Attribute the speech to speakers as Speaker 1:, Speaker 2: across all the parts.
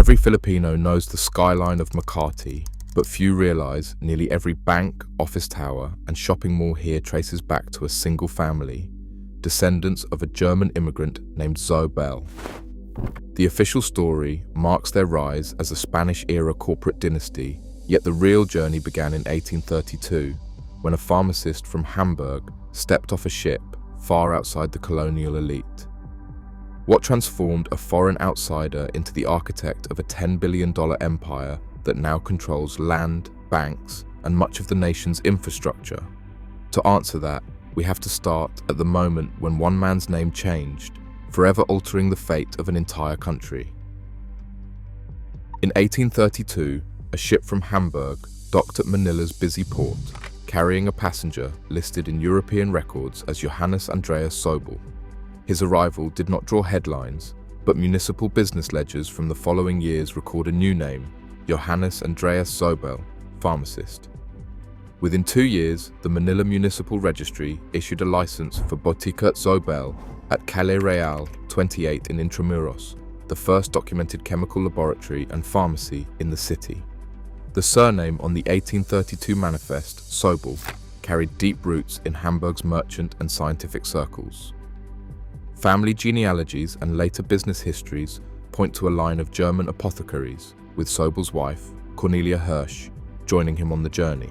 Speaker 1: Every Filipino knows the skyline of Makati, but few realize nearly every bank, office tower, and shopping mall here traces back to a single family, descendants of a German immigrant named Zobel. The official story marks their rise as a Spanish-era corporate dynasty, yet the real journey began in 1832, when a pharmacist from Hamburg stepped off a ship far outside the colonial elite. What transformed a foreign outsider into the architect of a $10 billion empire that now controls land, banks, and much of the nation's infrastructure? To answer that, we have to start at the moment when one man's name changed, forever altering the fate of an entire country. In 1832, a ship from Hamburg docked at Manila's busy port, carrying a passenger listed in European records as Johannes Andreas Sobel. His arrival did not draw headlines, but municipal business ledgers from the following years record a new name, Johannes Andreas Sobel, Pharmacist. Within 2 years, the Manila Municipal Registry issued a license for Botica Zobel at Calle Real 28 in Intramuros, the first documented chemical laboratory and pharmacy in the city. The surname on the 1832 manifest, Sobel, carried deep roots in Hamburg's merchant and scientific circles. Family genealogies and later business histories point to a line of German apothecaries, with Sobel's wife, Cornelia Hirsch, joining him on the journey.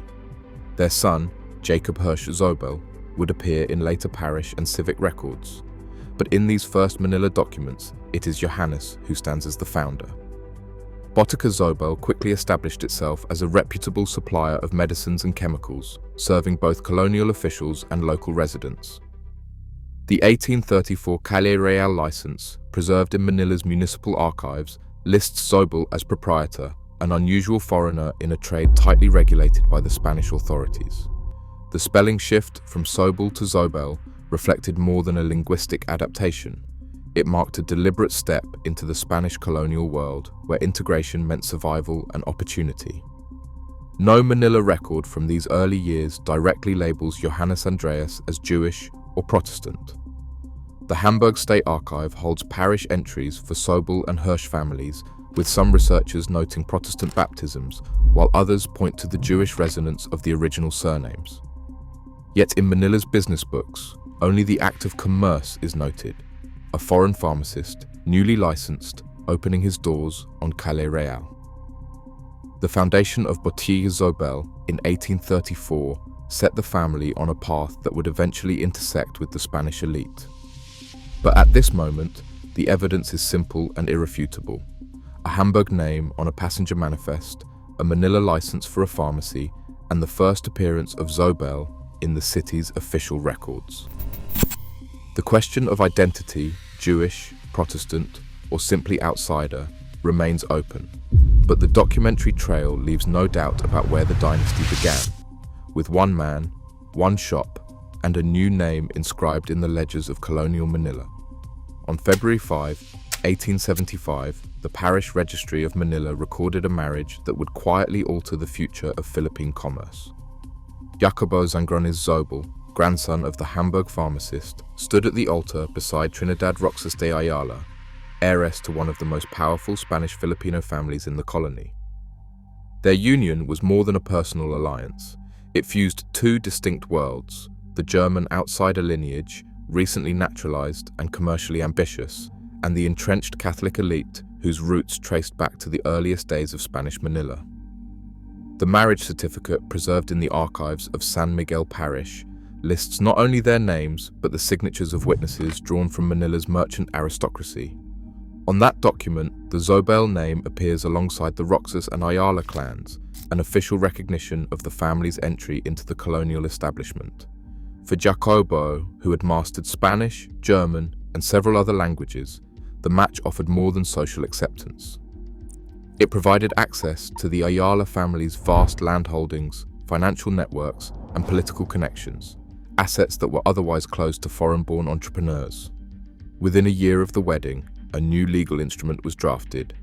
Speaker 1: Their son, Jacob Hirsch Zobel, would appear in later parish and civic records, but in these first Manila documents, it is Johannes who stands as the founder. Botica Zobel quickly established itself as a reputable supplier of medicines and chemicals, serving both colonial officials and local residents. The 1834 Calle Real license, preserved in Manila's municipal archives, lists Zobel as proprietor, an unusual foreigner in a trade tightly regulated by the Spanish authorities. The spelling shift from Sobel to Zobel reflected more than a linguistic adaptation. It marked a deliberate step into the Spanish colonial world, where integration meant survival and opportunity. No Manila record from these early years directly labels Johannes Andreas as Jewish or Protestant. The Hamburg State Archive holds parish entries for Sobel and Hirsch families, with some researchers noting Protestant baptisms, while others point to the Jewish resonance of the original surnames. Yet in Manila's business books, only the act of commerce is noted, a foreign pharmacist, newly licensed, opening his doors on Calle Real. The foundation of Botica Zobel in 1834 set the family on a path that would eventually intersect with the Spanish elite. But at this moment, the evidence is simple and irrefutable. A Hamburg name on a passenger manifest, a Manila license for a pharmacy, and the first appearance of Zobel in the city's official records. The question of identity, Jewish, Protestant, or simply outsider, remains open, but the documentary trail leaves no doubt about where the dynasty began, with one man, one shop, and a new name inscribed in the ledgers of colonial Manila. On February 5, 1875, the parish registry of Manila recorded a marriage that would quietly alter the future of Philippine commerce. Jacobo Zangrones Zobel, grandson of the Hamburg pharmacist, stood at the altar beside Trinidad Roxas de Ayala, heiress to one of the most powerful Spanish Filipino families in the colony. Their union was more than a personal alliance. It fused two distinct worlds, the German outsider lineage, recently naturalized and commercially ambitious, and the entrenched Catholic elite whose roots traced back to the earliest days of Spanish Manila. The marriage certificate preserved in the archives of San Miguel Parish lists not only their names, but the signatures of witnesses drawn from Manila's merchant aristocracy. On that document, the Zobel name appears alongside the Roxas and Ayala clans, an official recognition of the family's entry into the colonial establishment. For Jacobo, who had mastered Spanish, German, and several other languages, the match offered more than social acceptance. It provided access to the Ayala family's vast land holdings, financial networks, and political connections, assets that were otherwise closed to foreign-born entrepreneurs. Within a year of the wedding, a new legal instrument was drafted,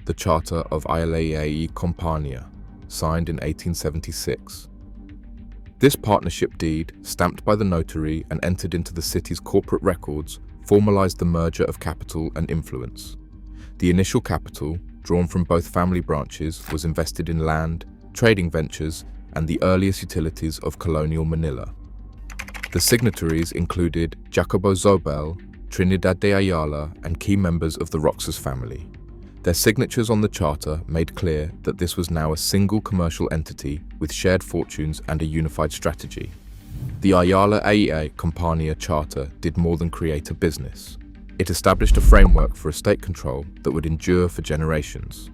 Speaker 1: the Charter of Ayala Compania, signed in 1876. This partnership deed, stamped by the notary and entered into the city's corporate records, formalized the merger of capital and influence. The initial capital, drawn from both family branches, was invested in land, trading ventures, and the earliest utilities of colonial Manila. The signatories included Jacobo Zobel, Trinidad de Ayala, and key members of the Roxas family. Their signatures on the charter made clear that this was now a single commercial entity with shared fortunes and a unified strategy. The Ayala Compania Charter did more than create a business. It established a framework for estate control that would endure for generations.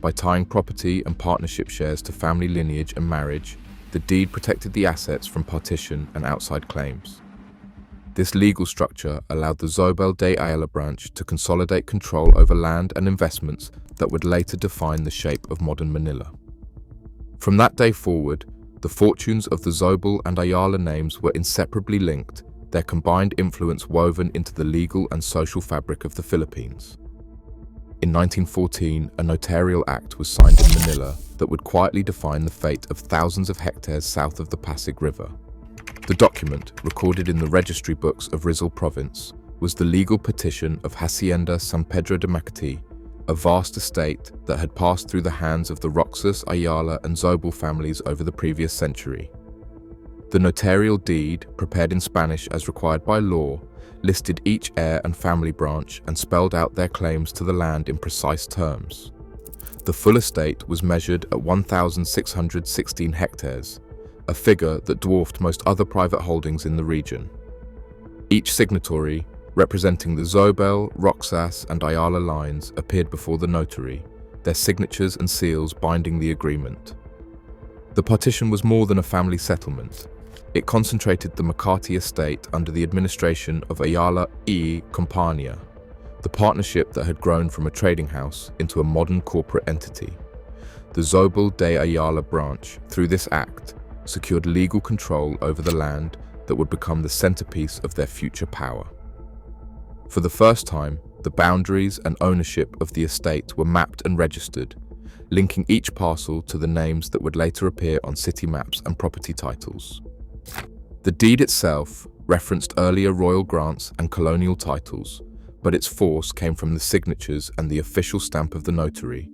Speaker 1: By tying property and partnership shares to family lineage and marriage, the deed protected the assets from partition and outside claims. This legal structure allowed the Zobel de Ayalas branch to consolidate control over land and investments that would later define the shape of modern Manila. From that day forward, the fortunes of the Zobel and Ayala names were inseparably linked, their combined influence woven into the legal and social fabric of the Philippines. In 1914, a notarial act was signed in Manila that would quietly define the fate of thousands of hectares south of the Pasig River. The document, recorded in the registry books of Rizal Province, was the legal petition of Hacienda San Pedro de Makati, a vast estate that had passed through the hands of the Roxas, Ayala, and Zobel families over the previous century. The notarial deed, prepared in Spanish as required by law, listed each heir and family branch and spelled out their claims to the land in precise terms. The full estate was measured at 1,616 hectares, a figure that dwarfed most other private holdings in the region. Each signatory, representing the Zobel, Roxas, and Ayala lines, appeared before the notary, their signatures and seals binding the agreement. The partition was more than a family settlement. It concentrated the Makati estate under the administration of Ayala Compania, the partnership that had grown from a trading house into a modern corporate entity. The Zobel de Ayalas branch, through this act, secured legal control over the land that would become the centerpiece of their future power. For the first time, the boundaries and ownership of the estate were mapped and registered, linking each parcel to the names that would later appear on city maps and property titles. The deed itself referenced earlier royal grants and colonial titles, but its force came from the signatures and the official stamp of the notary,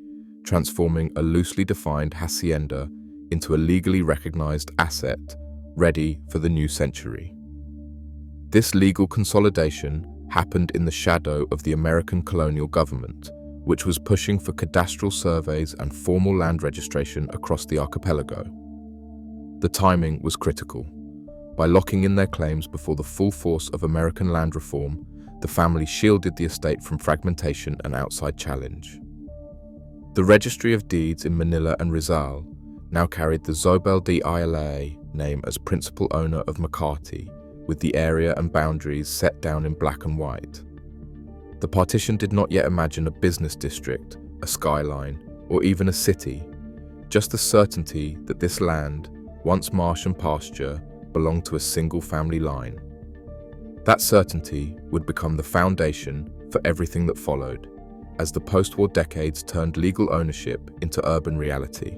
Speaker 1: transforming a loosely defined hacienda into a legally recognized asset, ready for the new century. This legal consolidation happened in the shadow of the American colonial government, which was pushing for cadastral surveys and formal land registration across the archipelago. The timing was critical. By locking in their claims before the full force of American land reform, the family shielded the estate from fragmentation and outside challenge. The Registry of Deeds in Manila and Rizal now carried the Zobel de Ayalas name as principal owner of Makati, with the area and boundaries set down in black and white. The partition did not yet imagine a business district, a skyline, or even a city, just the certainty that this land, once marsh and pasture, belonged to a single family line. That certainty would become the foundation for everything that followed, as the post-war decades turned legal ownership into urban reality.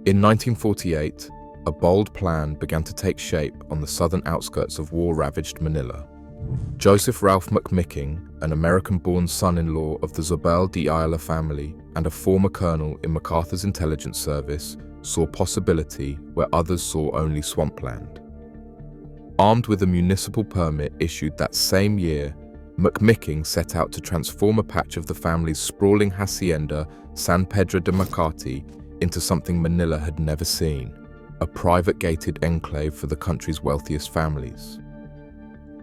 Speaker 1: In 1948, a bold plan began to take shape on the southern outskirts of war-ravaged Manila. Joseph Ralph McMicking, an American-born son-in-law of the Zobel de Ayalas family and a former colonel in MacArthur's intelligence service, saw possibility where others saw only swampland. Armed with a municipal permit issued that same year, McMicking set out to transform a patch of the family's sprawling hacienda, San Pedro de Makati, into something Manila had never seen, a private gated enclave for the country's wealthiest families.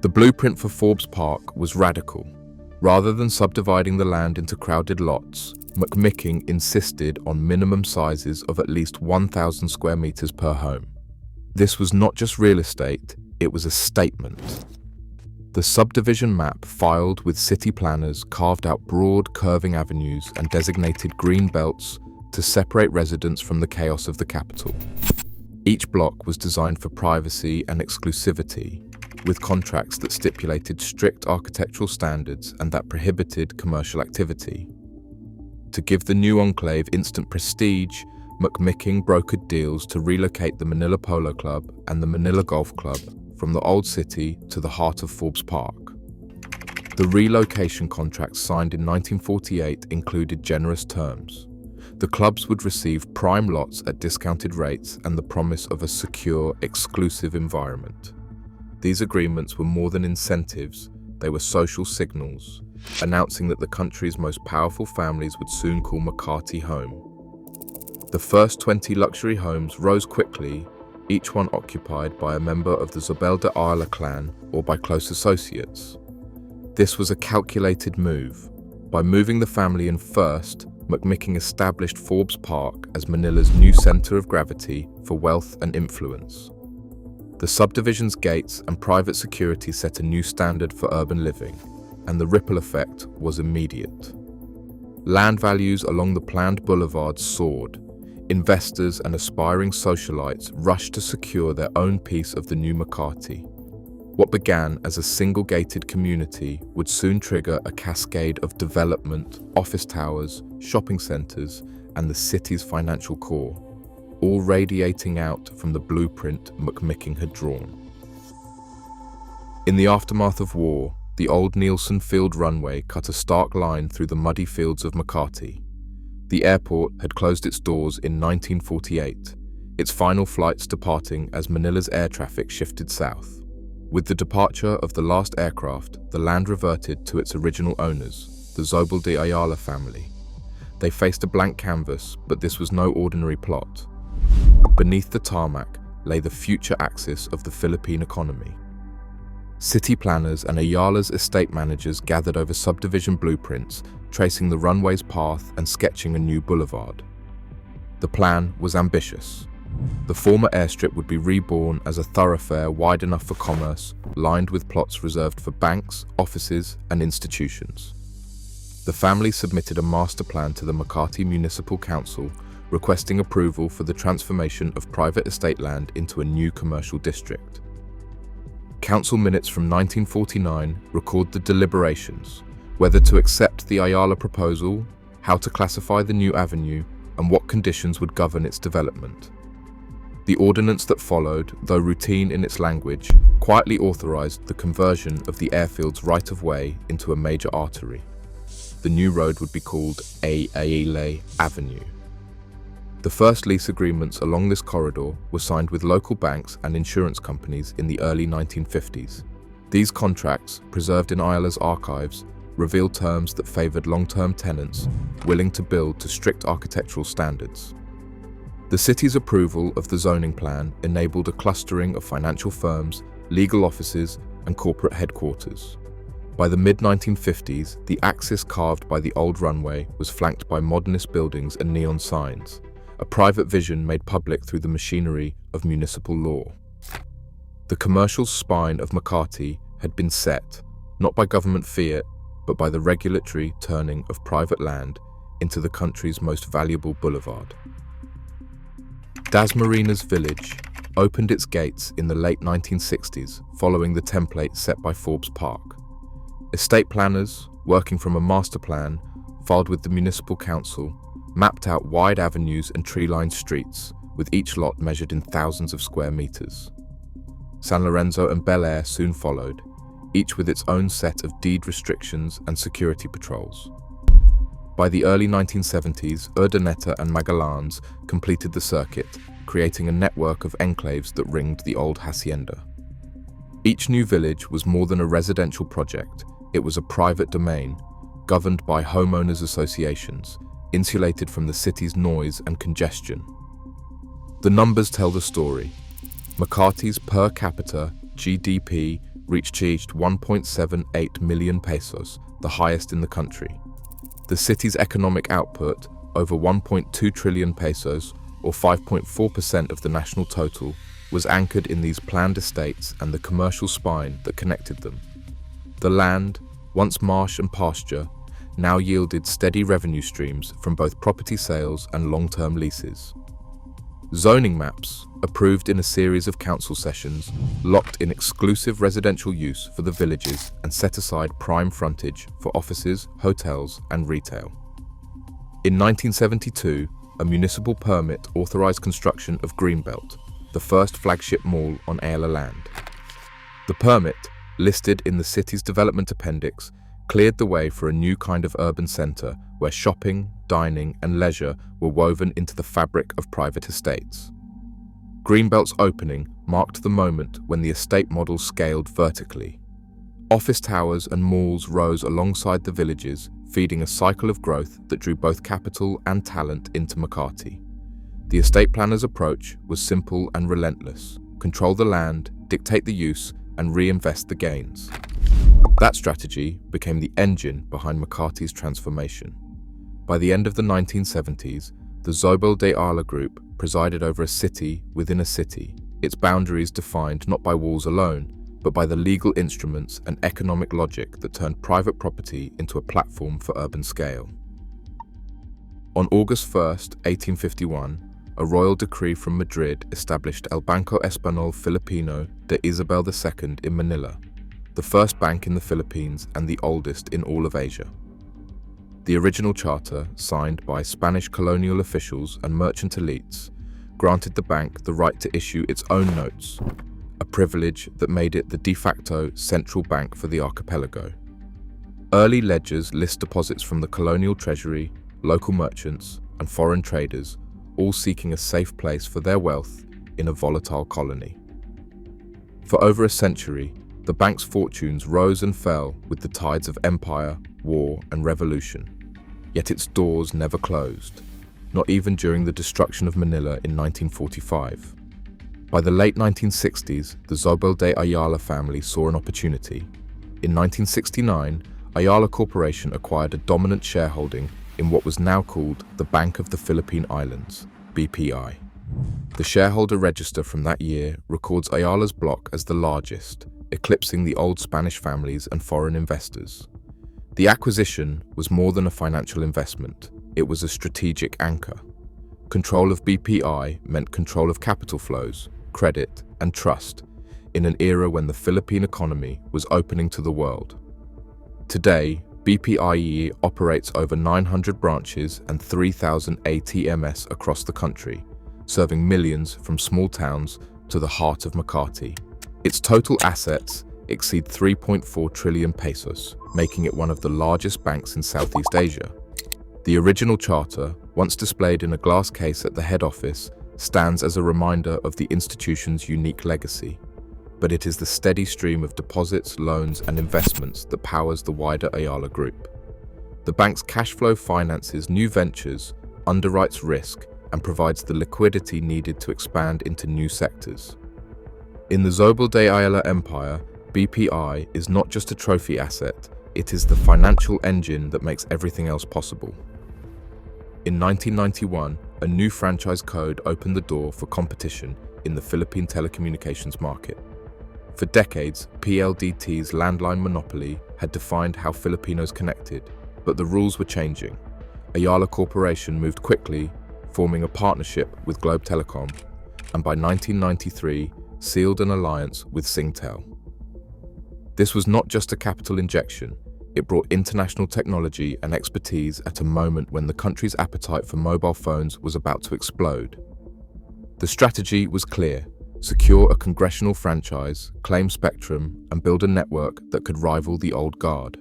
Speaker 1: The blueprint for Forbes Park was radical. Rather than subdividing the land into crowded lots, McMicking insisted on minimum sizes of at least 1,000 square meters per home. This was not just real estate, it was a statement. The subdivision map filed with city planners carved out broad, curving avenues and designated green belts to separate residents from the chaos of the capital. Each block was designed for privacy and exclusivity, with contracts that stipulated strict architectural standards and that prohibited commercial activity. To give the new enclave instant prestige, McMicking brokered deals to relocate the Manila Polo Club and the Manila Golf Club from the Old City to the heart of Forbes Park. The relocation contracts signed in 1948 included generous terms. The clubs would receive prime lots at discounted rates and the promise of a secure, exclusive environment. These agreements were more than incentives, they were social signals, announcing that the country's most powerful families would soon call Makati home. The first 20 luxury homes rose quickly, each one occupied by a member of the Zobel de Ayalas clan or by close associates. This was a calculated move. By moving the family in first, McMicking established Forbes Park as Manila's new center of gravity for wealth and influence. The subdivision's gates and private security set a new standard for urban living, and the ripple effect was immediate. Land values along the planned boulevards soared. Investors and aspiring socialites rushed to secure their own piece of the new Makati. What began as a single-gated community would soon trigger a cascade of development, office towers, shopping centers, and the city's financial core, all radiating out from the blueprint McMicking had drawn. In the aftermath of war, the old Nielsen Field runway cut a stark line through the muddy fields of Makati. The airport had closed its doors in 1948, its final flights departing as Manila's air traffic shifted south. With the departure of the last aircraft, the land reverted to its original owners, the Zobel de Ayalas family. They faced a blank canvas, but this was no ordinary plot. Beneath the tarmac lay the future axis of the Philippine economy. City planners and Ayala's estate managers gathered over subdivision blueprints, tracing the runway's path and sketching a new boulevard. The plan was ambitious. The former airstrip would be reborn as a thoroughfare wide enough for commerce, lined with plots reserved for banks, offices, and institutions. The family submitted a master plan to the Makati Municipal Council, requesting approval for the transformation of private estate land into a new commercial district. Council minutes from 1949 record the deliberations, whether to accept the Ayala proposal, how to classify the new avenue, and what conditions would govern its development. The ordinance that followed, though routine in its language, quietly authorized the conversion of the airfield's right-of-way into a major artery. The new road would be called Ayala Avenue. The first lease agreements along this corridor were signed with local banks and insurance companies in the early 1950s. These contracts, preserved in Ayala's archives, revealed terms that favored long-term tenants willing to build to strict architectural standards. The city's approval of the zoning plan enabled a clustering of financial firms, legal offices, and corporate headquarters. By the mid-1950s, the axis carved by the old runway was flanked by modernist buildings and neon signs, a private vision made public through the machinery of municipal law. The commercial spine of Makati had been set, not by government fiat, but by the regulatory turning of private land into the country's most valuable boulevard. Dasmarina's village opened its gates in the late 1960s following the template set by Forbes Park. Estate planners, working from a master plan filed with the municipal council, mapped out wide avenues and tree-lined streets, with each lot measured in thousands of square meters. San Lorenzo and Bel Air soon followed, each with its own set of deed restrictions and security patrols. By the early 1970s, Urdaneta and Magallanes completed the circuit, creating a network of enclaves that ringed the old hacienda. Each new village was more than a residential project, it was a private domain, governed by homeowners associations, insulated from the city's noise and congestion. The numbers tell the story. Makati's per capita GDP reached 1.78 million pesos, the highest in the country. The city's economic output, over 1.2 trillion pesos, or 5.4% of the national total, was anchored in these planned estates and the commercial spine that connected them. The land, once marsh and pasture, now yielded steady revenue streams from both property sales and long-term leases. Zoning maps, approved in a series of council sessions, locked in exclusive residential use for the villages and set aside prime frontage for offices, hotels, and retail. In 1972, a municipal permit authorized construction of Greenbelt, the first flagship mall on Ayala Land. The permit, listed in the city's development appendix, cleared the way for a new kind of urban centre where shopping, dining and leisure were woven into the fabric of private estates. Greenbelt's opening marked the moment when the estate model scaled vertically. Office towers and malls rose alongside the villages, feeding a cycle of growth that drew both capital and talent into Makati. The estate planner's approach was simple and relentless: control the land, dictate the use, and reinvest the gains. That strategy became the engine behind Makati's transformation. By the end of the 1970s, the Zobel de Ayalas group presided over a city within a city, its boundaries defined not by walls alone, but by the legal instruments and economic logic that turned private property into a platform for urban scale. On August 1, 1851, a royal decree from Madrid established El Banco Español Filipino de Isabel II in Manila, the first bank in the Philippines and the oldest in all of Asia. The original charter, signed by Spanish colonial officials and merchant elites, granted the bank the right to issue its own notes, a privilege that made it the de facto central bank for the archipelago. Early ledgers list deposits from the colonial treasury, local merchants, and foreign traders, all seeking a safe place for their wealth in a volatile colony. For over a century, the bank's fortunes rose and fell with the tides of empire, war, and revolution. Yet its doors never closed, not even during the destruction of Manila in 1945. By the late 1960s, the Zobel de Ayalas family saw an opportunity. In 1969, Ayala Corporation acquired a dominant shareholding in what was now called the Bank of the Philippine Islands, BPI. The shareholder register from that year records Ayala's block as the largest, eclipsing the old Spanish families and foreign investors. The acquisition was more than a financial investment, it was a strategic anchor. Control of BPI meant control of capital flows, credit, and trust in an era when the Philippine economy was opening to the world. Today, BPIE operates over 900 branches and 3,000 ATMs across the country, serving millions from small towns to the heart of Makati. Its total assets exceed 3.4 trillion pesos, making it one of the largest banks in Southeast Asia. The original charter, once displayed in a glass case at the head office, stands as a reminder of the institution's unique legacy. But it is the steady stream of deposits, loans, and investments that powers the wider Ayala Group. The bank's cash flow finances new ventures, underwrites risk, and provides the liquidity needed to expand into new sectors. In the Zobel de Ayalas empire, BPI is not just a trophy asset, it is the financial engine that makes everything else possible. In 1991, a new franchise code opened the door for competition in the Philippine telecommunications market. For decades, PLDT's landline monopoly had defined how Filipinos connected, but the rules were changing. Ayala Corporation moved quickly, forming a partnership with Globe Telecom, and by 1993, sealed an alliance with Singtel. This was not just a capital injection, it brought international technology and expertise at a moment when the country's appetite for mobile phones was about to explode. The strategy was clear: secure a congressional franchise, claim spectrum, and build a network that could rival the old guard.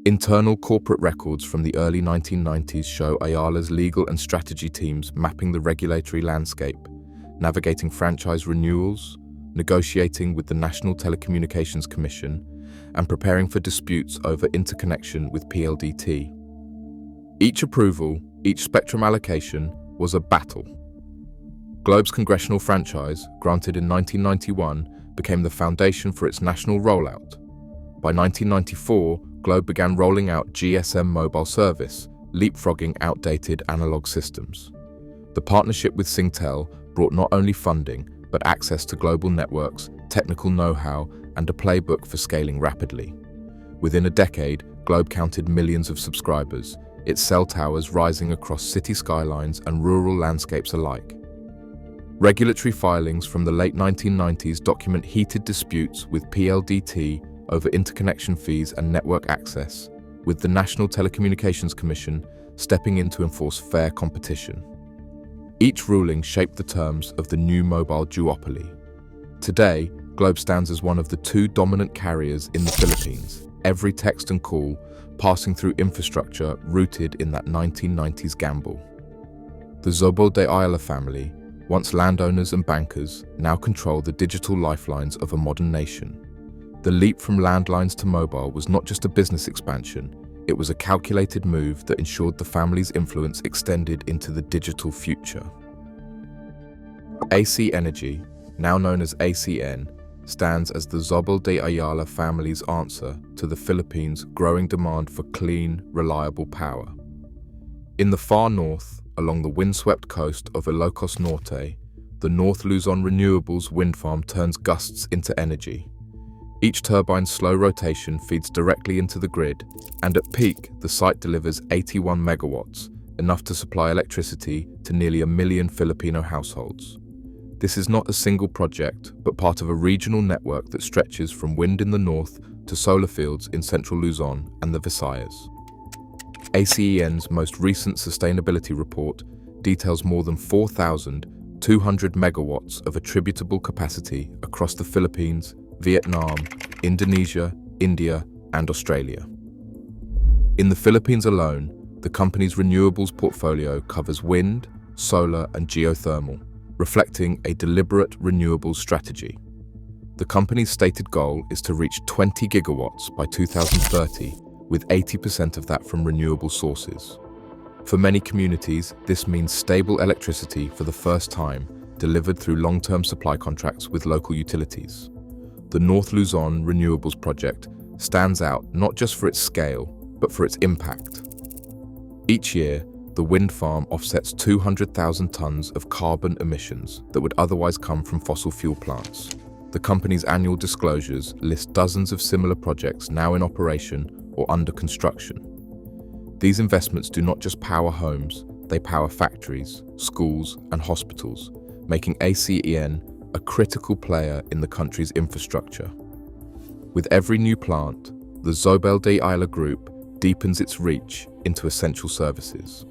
Speaker 1: Internal corporate records from the early 1990s show Ayala's legal and strategy teams mapping the regulatory landscape, navigating franchise renewals, negotiating with the National Telecommunications Commission, and preparing for disputes over interconnection with PLDT. Each approval, each spectrum allocation, was a battle. Globe's congressional franchise, granted in 1991, became the foundation for its national rollout. By 1994, Globe began rolling out GSM mobile service, leapfrogging outdated analog systems. The partnership with Singtel brought not only funding, but access to global networks, technical know-how, and a playbook for scaling rapidly. Within a decade, Globe counted millions of subscribers, its cell towers rising across city skylines and rural landscapes alike. Regulatory filings from the late 1990s document heated disputes with PLDT over interconnection fees and network access, with the National Telecommunications Commission stepping in to enforce fair competition. Each ruling shaped the terms of the new mobile duopoly. Today, Globe stands as one of the two dominant carriers in the Philippines, every text and call passing through infrastructure rooted in that 1990s gamble. The Zobel de Ayalas family, once landowners and bankers, now control the digital lifelines of a modern nation. The leap from landlines to mobile was not just a business expansion, it was a calculated move that ensured the family's influence extended into the digital future. AC Energy, now known as ACN, stands as the Zobel de Ayalas family's answer to the Philippines' growing demand for clean, reliable power. In the far north, along the windswept coast of Ilocos Norte, the North Luzon Renewables wind farm turns gusts into energy. Each turbine's slow rotation feeds directly into the grid, and at peak, the site delivers 81 megawatts, enough to supply electricity to nearly 1 million Filipino households. This is not a single project, but part of a regional network that stretches from wind in the north to solar fields in central Luzon and the Visayas. ACEN's most recent sustainability report details more than 4,200 megawatts of attributable capacity across the Philippines, Vietnam, Indonesia, India, and Australia. In the Philippines alone, the company's renewables portfolio covers wind, solar, and geothermal, reflecting a deliberate renewables strategy. The company's stated goal is to reach 20 gigawatts by 2030, with 80% of that from renewable sources. For many communities, this means stable electricity for the first time, delivered through long-term supply contracts with local utilities. The North Luzon Renewables Project stands out not just for its scale, but for its impact. Each year, the wind farm offsets 200,000 tons of carbon emissions that would otherwise come from fossil fuel plants. The company's annual disclosures list dozens of similar projects now in operation or under construction. These investments do not just power homes, they power factories, schools, and hospitals, making ACEN a critical player in the country's infrastructure. With every new plant, the Zobel de Ayalas Group deepens its reach into essential services.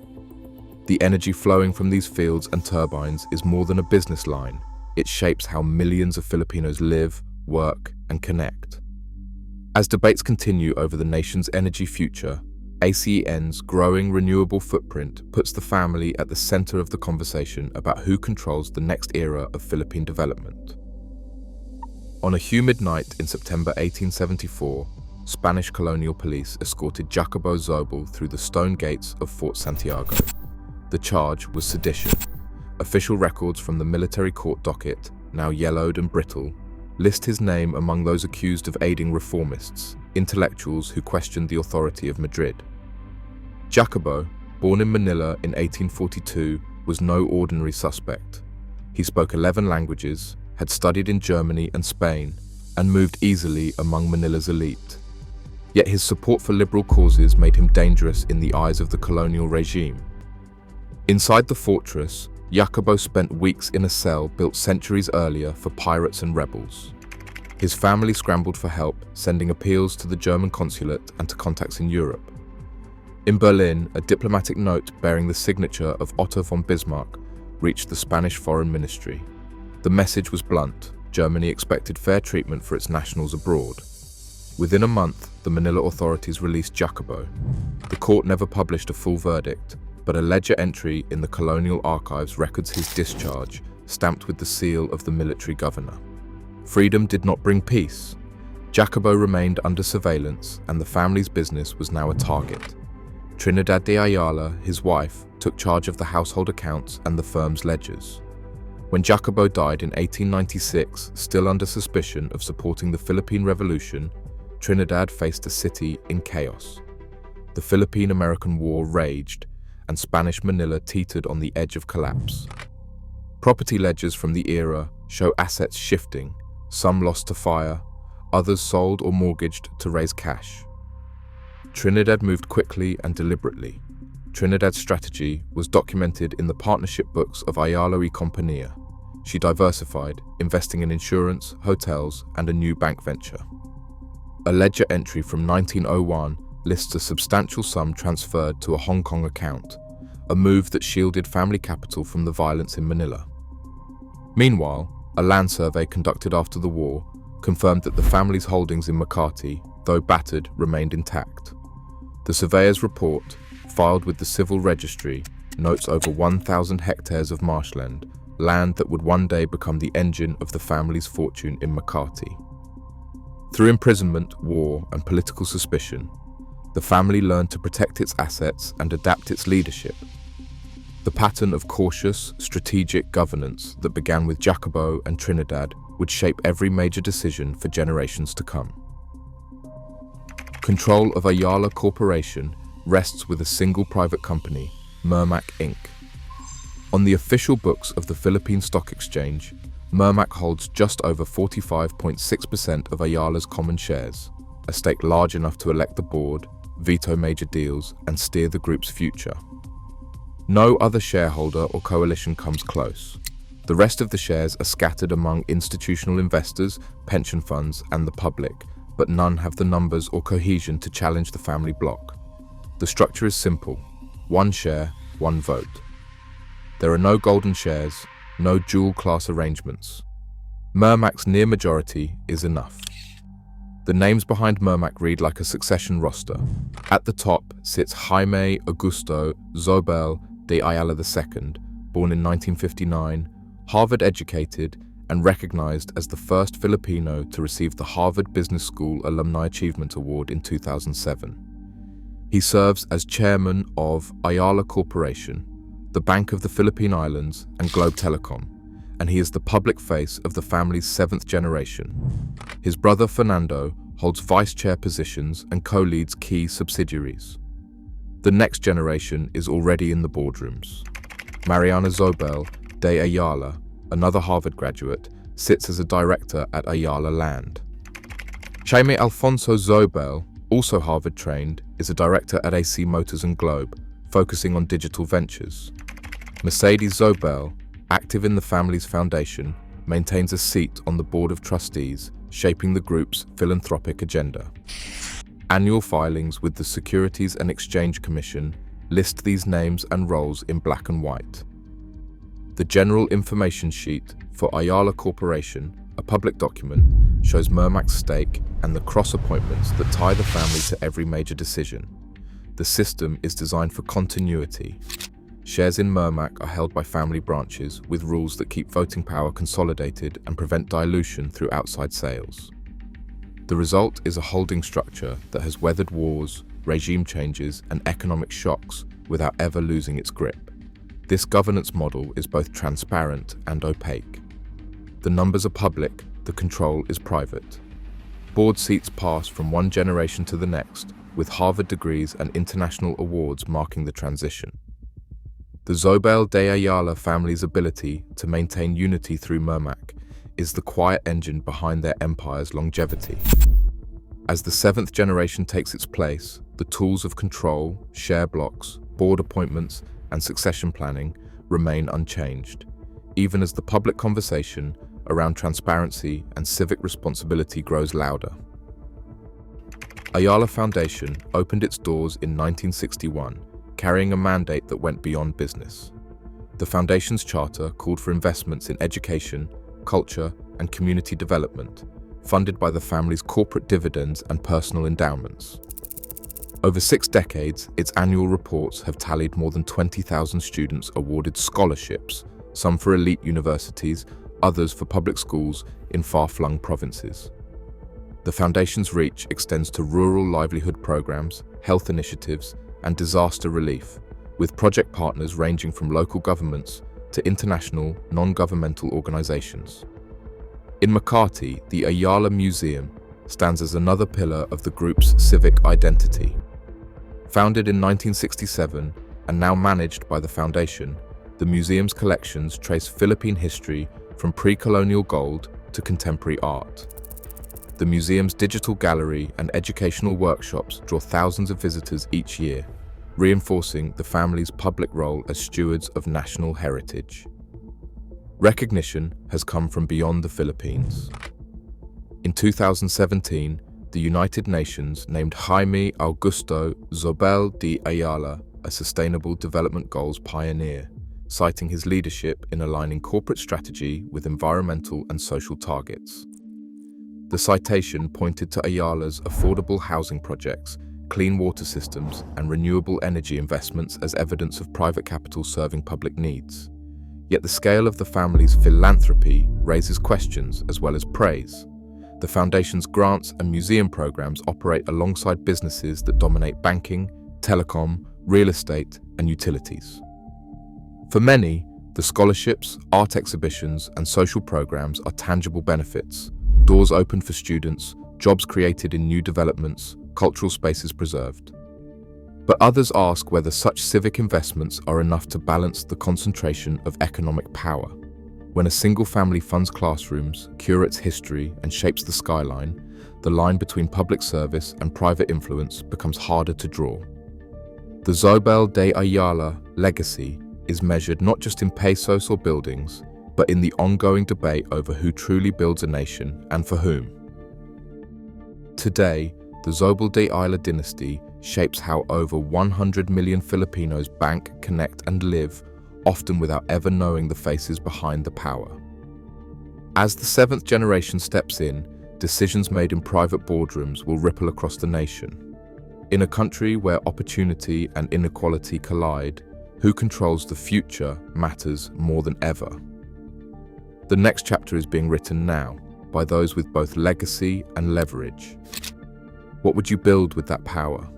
Speaker 1: The energy flowing from these fields and turbines is more than a business line. It shapes how millions of Filipinos live, work, and connect. As debates continue over the nation's energy future, ACEN's growing renewable footprint puts the family at the center of the conversation about who controls the next era of Philippine development. On a humid night in September 1874, Spanish colonial police escorted Jacobo Zobel through the stone gates of Fort Santiago. The charge was sedition. Official records from the military court docket, now yellowed and brittle, list his name among those accused of aiding reformists, intellectuals who questioned the authority of Madrid. Jacobo, born in Manila in 1842, was no ordinary suspect. He spoke 11 languages, had studied in Germany and Spain, and moved easily among Manila's elite. Yet his support for liberal causes made him dangerous in the eyes of the colonial regime. Inside the fortress, Jacobo spent weeks in a cell built centuries earlier for pirates and rebels. His family scrambled for help, sending appeals to the German consulate and to contacts in Europe. In Berlin, a diplomatic note bearing the signature of Otto von Bismarck reached the Spanish Foreign Ministry. The message was blunt: Germany expected fair treatment for its nationals abroad. Within a month, the Manila authorities released Jacobo. The court never published a full verdict, but a ledger entry in the colonial archives records his discharge, stamped with the seal of the military governor. Freedom did not bring peace. Jacobo remained under surveillance, and the family's business was now a target. Trinidad de Ayala, his wife, took charge of the household accounts and the firm's ledgers. When Jacobo died in 1896, still under suspicion of supporting the Philippine Revolution, Trinidad faced a city in chaos. The Philippine-American War raged, and Spanish Manila teetered on the edge of collapse. Property ledgers from the era show assets shifting, some lost to fire, others sold or mortgaged to raise cash. Trinidad moved quickly and deliberately. Trinidad's strategy was documented in the partnership books of Ayala y Compañía. She diversified, investing in insurance, hotels, and a new bank venture. A ledger entry from 1901 lists a substantial sum transferred to a Hong Kong account, a move that shielded family capital from the violence in Manila. Meanwhile, a land survey conducted after the war confirmed that the family's holdings in Makati, though battered, remained intact. The surveyor's report, filed with the civil registry, notes over 1,000 hectares of marshland, land that would one day become the engine of the family's fortune in Makati. Through imprisonment, war, and political suspicion, the family learned to protect its assets and adapt its leadership. The pattern of cautious, strategic governance that began with Jacobo and Trinidad would shape every major decision for generations to come. Control of Ayala Corporation rests with a single private company, Mermac Inc. On the official books of the Philippine Stock Exchange, Mermac holds just over 45.6% of Ayala's common shares, a stake large enough to elect the board, veto major deals, and steer the group's future. No other shareholder or coalition comes close. The rest of the shares are scattered among institutional investors, pension funds, and the public, but none have the numbers or cohesion to challenge the family bloc. The structure is simple: one share, one vote. There are no golden shares, no dual-class arrangements. Mermac's near majority is enough. The names behind Mermac read like a succession roster. At the top sits Jaime Augusto Zobel de Ayalas II, born in 1959, Harvard-educated and recognized as the first Filipino to receive the Harvard Business School Alumni Achievement Award in 2007. He serves as chairman of Ayala Corporation, the Bank of the Philippine Islands, and Globe Telecom, and he is the public face of the family's seventh generation. His brother Fernando holds vice chair positions and co-leads key subsidiaries. The next generation is already in the boardrooms. Mariana Zobel de Ayalas, another Harvard graduate, sits as a director at Ayala Land. Jaime Alfonso Zobel, also Harvard-trained, is a director at AC Motors and Globe, focusing on digital ventures. Mercedes Zobel, active in the family's foundation, maintains a seat on the board of trustees, shaping the group's philanthropic agenda. Annual filings with the Securities and Exchange Commission list these names and roles in black and white. The General Information Sheet for Ayala Corporation, a public document, shows Mermac's stake and the cross-appointments that tie the family to every major decision. The system is designed for continuity. Shares in Mermac are held by family branches with rules that keep voting power consolidated and prevent dilution through outside sales. The result is a holding structure that has weathered wars, regime changes, and economic shocks without ever losing its grip. This governance model is both transparent and opaque. The numbers are public, the control is private. Board seats pass from one generation to the next, with Harvard degrees and international awards marking the transition. The Zobel de Ayalas family's ability to maintain unity through Mermac is the quiet engine behind their empire's longevity. As the seventh generation takes its place, the tools of control, share blocks, board appointments, and succession planning remain unchanged, even as the public conversation around transparency and civic responsibility grows louder. Ayala Foundation opened its doors in 1961, carrying a mandate that went beyond business. The foundation's charter called for investments in education, culture, and community development, funded by the family's corporate dividends and personal endowments. Over 6 decades, its annual reports have tallied more than 20,000 students awarded scholarships, some for elite universities, others for public schools in far-flung provinces. The foundation's reach extends to rural livelihood programs, health initiatives, and disaster relief, with project partners ranging from local governments to international, non-governmental organizations. In Makati, the Ayala Museum stands as another pillar of the group's civic identity. Founded in 1967 and now managed by the foundation, the museum's collections trace Philippine history from pre-colonial gold to contemporary art. The museum's digital gallery and educational workshops draw thousands of visitors each year, reinforcing the family's public role as stewards of national heritage. Recognition has come from beyond the Philippines. In 2017, the United Nations named Jaime Augusto Zobel de Ayalas a Sustainable Development Goals pioneer, citing his leadership in aligning corporate strategy with environmental and social targets. The citation pointed to Ayala's affordable housing projects, clean water systems, and renewable energy investments as evidence of private capital serving public needs. Yet the scale of the family's philanthropy raises questions as well as praise. The foundation's grants and museum programs operate alongside businesses that dominate banking, telecom, real estate, and utilities. For many, the scholarships, art exhibitions, and social programs are tangible benefits, doors open for students, jobs created in new developments, cultural spaces preserved. But others ask whether such civic investments are enough to balance the concentration of economic power. When a single family funds classrooms, curates history, and shapes the skyline, the line between public service and private influence becomes harder to draw. The Zobel de Ayalas legacy is measured not just in pesos or buildings, but in the ongoing debate over who truly builds a nation and for whom. Today, the Zobel de Ayalas dynasty shapes how over 100 million Filipinos bank, connect, and live, often without ever knowing the faces behind the power. As the seventh generation steps in, decisions made in private boardrooms will ripple across the nation. In a country where opportunity and inequality collide, who controls the future matters more than ever. The next chapter is being written now, by those with both legacy and leverage. What would you build with that power?